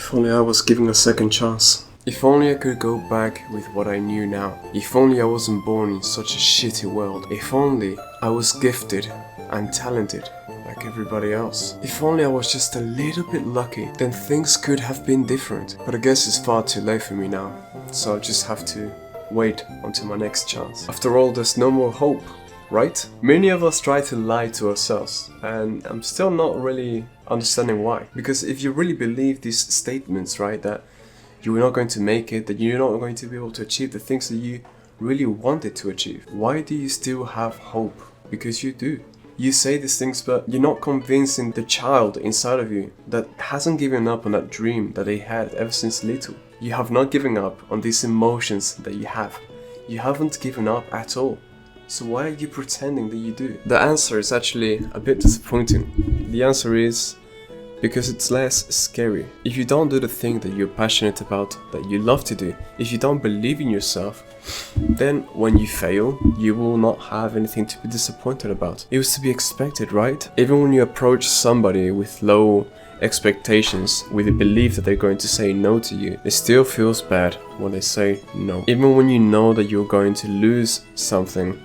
If only I was given a second chance. If only I could go back with what I knew now. If only I wasn't born in such a shitty world. If only I was gifted and talented like everybody else. If only I was just a little bit lucky, then things could have been different. But I guess it's far too late for me now, so I'll just have to wait until my next chance. After all, there's no more hope, right? Many of us try to lie to ourselves, and I'm still not really understanding why. Because if you really believe these statements, right, that you're not going to make it, that you're not going to be able to achieve the things that you really wanted to achieve, why do you still have hope? Because you do. You say these things, but you're not convincing the child inside of you that hasn't given up on that dream that they had ever since little. You have not given up on these emotions that you have. You haven't given up at all. So why are you pretending that you do? The answer is actually a bit disappointing. The answer is because it's less scary. If you don't do the thing that you're passionate about, that you love to do, if you don't believe in yourself, then when you fail, you will not have anything to be disappointed about. It was to be expected, right? Even when you approach somebody with low expectations, with the belief that they're going to say no to you, it still feels bad when they say no. Even when you know that you're going to lose something,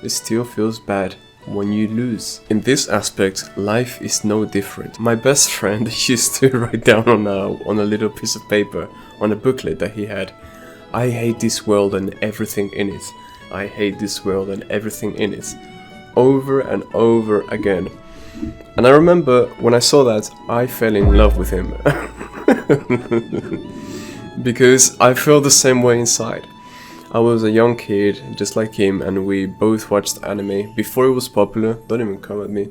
it still feels bad when you lose. In this aspect, life is no different. My best friend used to write down on a little piece of paper, on a booklet that he had, "I hate this world and everything in it. I hate this world and everything in it." Over and over again. And I remember when I saw that, I fell in love with him. Because I felt the same way inside. I was a young kid, just like him, and we both watched anime before it was popular. Don't even come at me.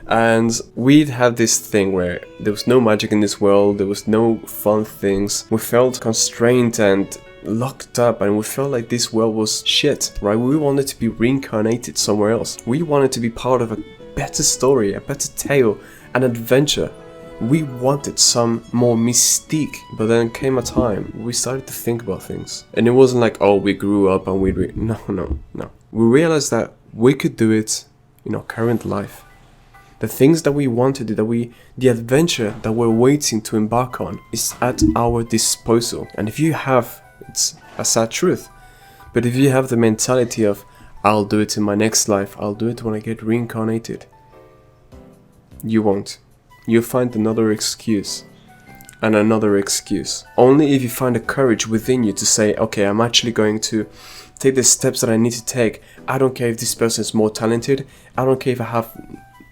And we'd had this thing where there was no magic in this world, there was no fun things. We felt constrained and locked up, and we felt like this world was shit, right? We wanted to be reincarnated somewhere else. We wanted to be part of a better story, a better tale, an adventure. We wanted some more mystique, but then came a time we started to think about things. And it wasn't like, oh, we grew up and no. We realized that we could do it in our current life. The things that we want to do, the adventure that we're waiting to embark on is at our disposal. And if you have, it's a sad truth, but if you have the mentality of, I'll do it in my next life, I'll do it when I get reincarnated, you won't. You'll find another excuse and another excuse. Only if you find the courage within you to say, okay, I'm actually going to take the steps that I need to take. I don't care if this person is more talented. I don't care if I have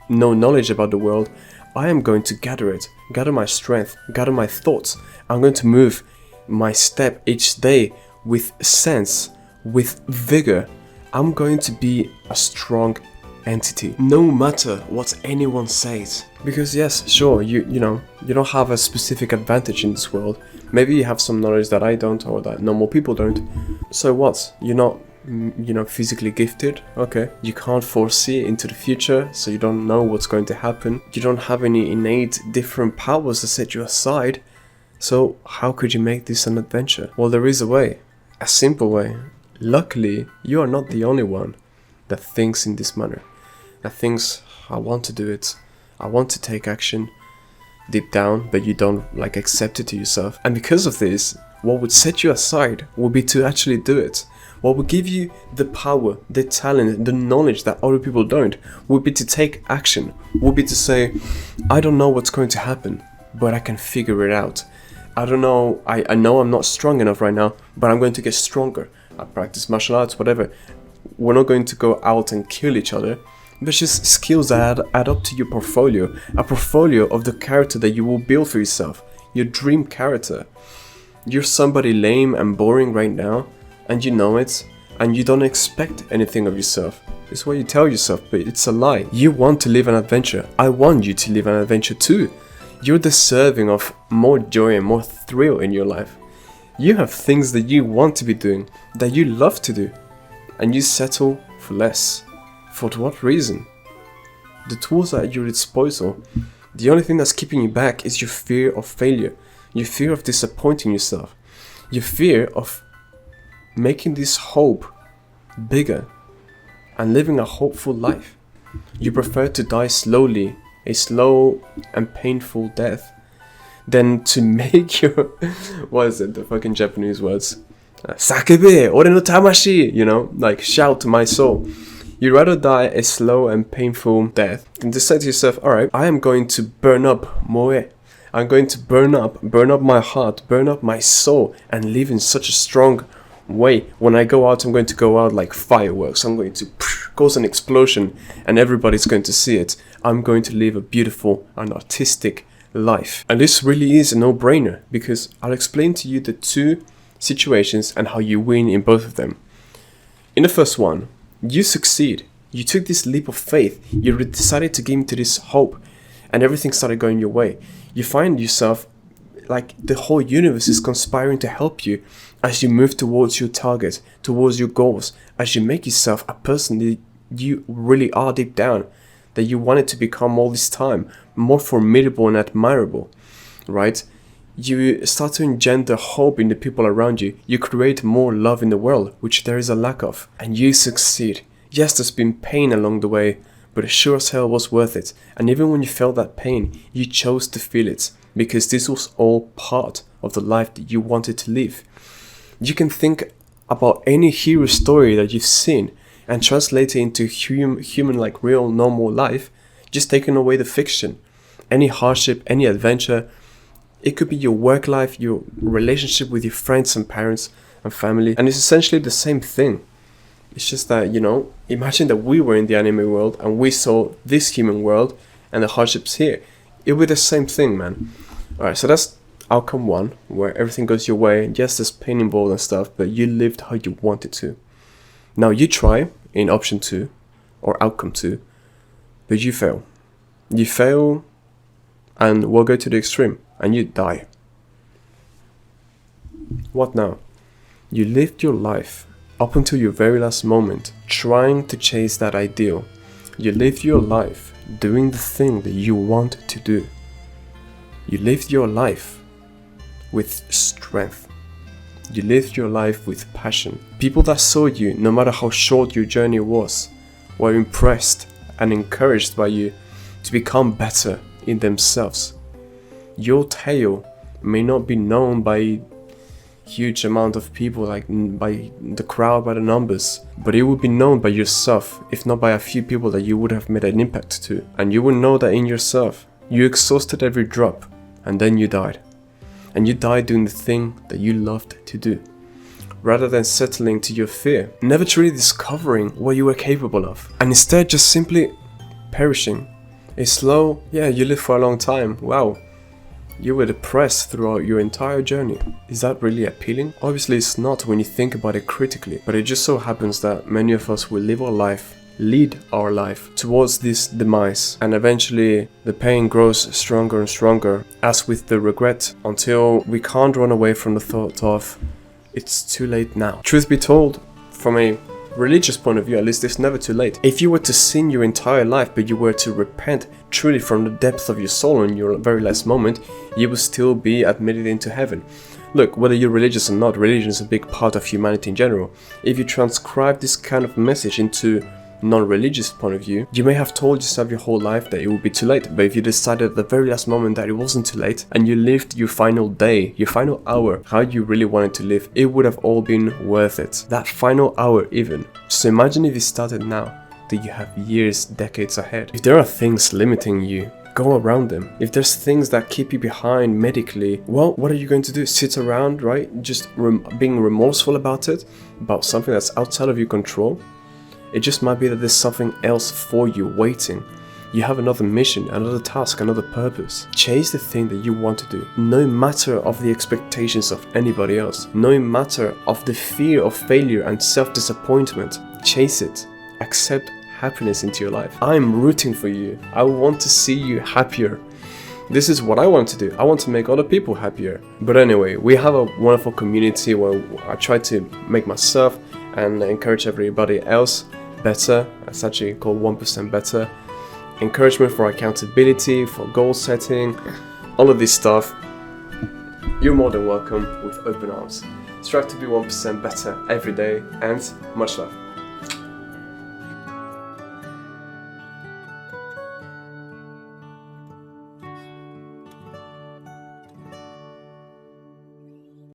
no knowledge about the world. I am going to gather it, gather my strength, gather my thoughts. I'm going to move my step each day with sense, with vigor. I'm going to be a strong entity, no matter what anyone says. Because yes, sure, you don't have a specific advantage in this world. Maybe you have some knowledge that I don't, or that normal people don't. So what? You're not, physically gifted. Okay. You can't foresee into the future, so you don't know what's going to happen. You don't have any innate different powers to set you aside. So how could you make this an adventure? Well, there is a way, a simple way. Luckily, you are not the only one that thinks in this manner. That thinks, I want to do it, I want to take action deep down, but you don't accept it to yourself. And because of this, what would set you aside would be to actually do it. What would give you the power, the talent, the knowledge that other people don't, would be to take action, would be to say, I don't know what's going to happen, but I can figure it out. I don't know, I know I'm not strong enough right now, but I'm going to get stronger. I practice martial arts, whatever. We're not going to go out and kill each other. But just skills that add up to your portfolio. A portfolio of the character that you will build for yourself. Your dream character. You're somebody lame and boring right now, and you know it, and you don't expect anything of yourself. It's what you tell yourself, but it's a lie. You want to live an adventure. I want you to live an adventure too. You're deserving of more joy and more thrill in your life. You have things that you want to be doing, that you love to do, and you settle for less. For what reason? The tools are at your disposal. The only thing that's keeping you back is your fear of failure, your fear of disappointing yourself, your fear of making this hope bigger and living a hopeful life. You prefer to die slowly, a slow and painful death, than to make your, what is it, the fucking Japanese words? Sakebe, ore no tamashi, you know, like shout to my soul. You'd rather die a slow and painful death than to say to yourself, alright, I am going to burn up moe. I'm going to burn up my heart, burn up my soul, and live in such a strong way. When I go out, I'm going to go out like fireworks. I'm going to cause an explosion and everybody's going to see it. I'm going to live a beautiful and artistic life. And this really is a no-brainer, because I'll explain to you the two situations and how you win in both of them. In the first one, you succeed. You took this leap of faith. You decided to give into this hope, and everything started going your way. You find yourself like the whole universe is conspiring to help you as you move towards your target, towards your goals, as you make yourself a person that you really are deep down, that you wanted to become all this time, more formidable and admirable, right? You start to engender hope in the people around you. You create more love in the world, which there is a lack of, and you succeed. Yes, there's been pain along the way, but it sure as hell was worth it. And even when you felt that pain, you chose to feel it, because this was all part of the life that you wanted to live. You can think about any hero story that you've seen and translate it into human like real normal life, just taking away the fiction. Any hardship, any adventure, it could be your work life, your relationship with your friends and parents and family, and it's essentially the same thing. It's just that, you know, imagine that we were in the anime world and we saw this human world and the hardships here. It would be the same thing, man. Alright, so that's outcome one, where everything goes your way. Yes, there's pain involved and stuff, but you lived how you wanted to. Now you try in option two, or outcome two, but you fail. You fail, and we'll go to the extreme, and you die. What now? You lived your life up until your very last moment, trying to chase that ideal. You lived your life doing the thing that you want to do. You lived your life with strength. You lived your life with passion. People that saw you, no matter how short your journey was, were impressed and encouraged by you to become better in themselves. Your tale may not be known by huge amount of people, like by the crowd, by the numbers, but it would be known by yourself, if not by a few people that you would have made an impact to. And you would know that in yourself. You exhausted every drop, and then you died. And you died doing the thing that you loved to do, rather than settling to your fear, never truly discovering what you were capable of, and instead just simply perishing. A slow, yeah, you lived for a long time, wow. You were depressed throughout your entire journey. Is that really appealing? Obviously it's not when you think about it critically, but it just so happens that many of us will live our life, lead our life towards this demise, and eventually the pain grows stronger and stronger, as with the regret, until we can't run away from the thought of, it's too late now. Truth be told, from a religious point of view, at least, it's never too late. If you were to sin your entire life, but you were to repent truly from the depths of your soul in your very last moment, you will still be admitted into heaven. Look, whether you're religious or not, religion is a big part of humanity in general. If you transcribe this kind of message into non-religious point of view, you may have told yourself your whole life that it would be too late, but if you decided at the very last moment that it wasn't too late, and you lived your final day, your final hour, how you really wanted to live, it would have all been worth it. That final hour even. So imagine if you started now, that you have years, decades ahead. If there are things limiting you, go around them. If there's things that keep you behind medically, well, what are you going to do? Sit around, right? Just being remorseful about it, about something that's outside of your control? It just might be that there's something else for you waiting. You have another mission, another task, another purpose. Chase the thing that you want to do, no matter of the expectations of anybody else, no matter of the fear of failure and self-disappointment. Chase it. Accept happiness into your life. I'm rooting for you. I want to see you happier. This is what I want to do. I want to make other people happier. But anyway, we have a wonderful community where I try to make myself and encourage everybody else better. It's actually called 1% Better. Encouragement for accountability, for goal setting, all of this stuff. You're more than welcome with open arms. Strive to be 1% better every day, and much love.